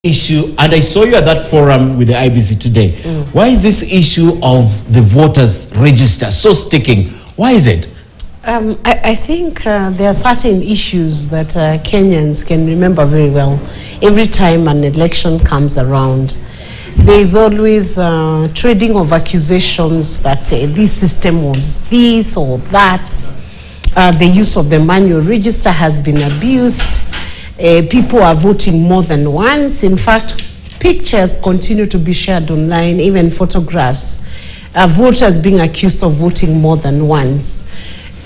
issue, and I saw you at that forum with the IBC today. Why is this issue of the voters register so sticking? Why is it? I think there are certain issues that Kenyans can remember very well. Every time an election comes around, there is always trading of accusations that this system was this or that. The use of the manual register has been abused. People are voting more than once. In fact, pictures continue to be shared online, even photographs. Voters being accused of voting more than once.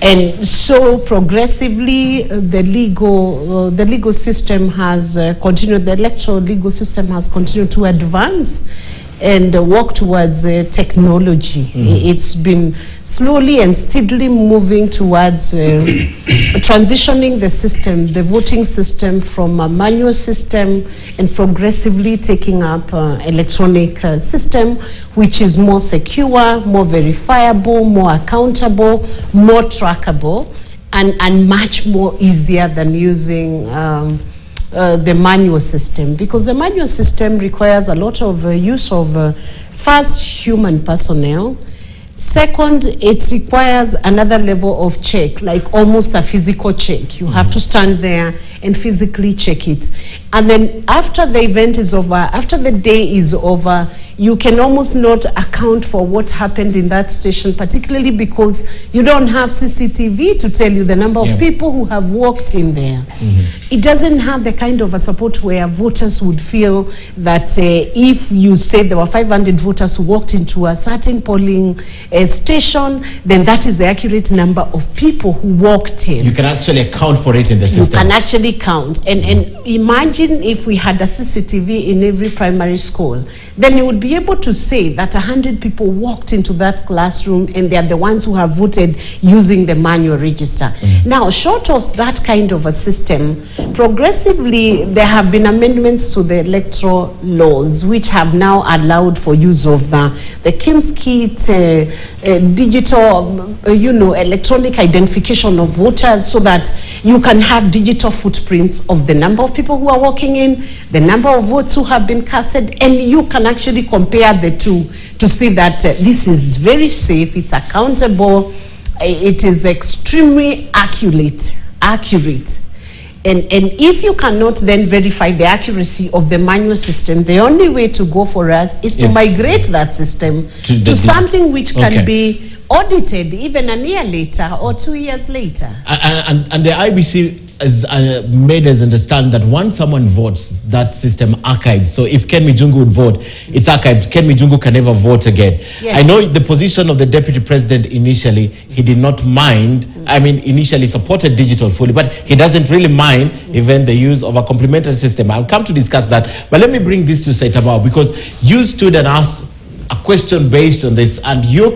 And so progressively, the legal system has continued, the electoral legal system has continued to advance and work towards technology. It's been slowly and steadily moving towards transitioning the system, the voting system, from a manual system and progressively taking up electronic system, which is more secure, more verifiable, more accountable, more trackable, and much more easier than using the manual system, because the manual system requires a lot of use of first human personnel. Second, it requires another level of check, like almost a physical check. You have to stand there and physically check it. And then after the event is over, after the day is over, you can almost not account for what happened in that station, particularly because you don't have CCTV to tell you the number of people who have walked in there. It doesn't have the kind of a support where voters would feel that if you say there were 500 voters who walked into a certain polling station, then that is the accurate number of people who walked in. You can actually account for it in the system. You can actually count. And imagine if we had a CCTV in every primary school, then you would be able to say that 100 people walked into that classroom and they are the ones who have voted using the manual register. Now, short of that kind of a system, progressively there have been amendments to the electoral laws which have now allowed for use of the KIMS kit, digital, electronic identification of voters, so that you can have digital footprints of the number of people who are walking in, the number of votes who have been casted, and you can actually compare the two to see that this is very safe, it's accountable, it is extremely accurate. And if you cannot then verify the accuracy of the manual system, the only way to go for us is to migrate that system to something which can be audited even a year later or 2 years later. And the IBC has made us understand that once someone votes, that system archives. So if Ken Mijungu would vote, it's archived. Ken Mijungu can never vote again. Yes. I know the position of the deputy president initially, he did not mind. I mean, initially supported digital fully, but he doesn't really mind even the use of a complementary system. I'll come to discuss that. But let me bring this to Saitabao, because you stood and asked a question based on this, and you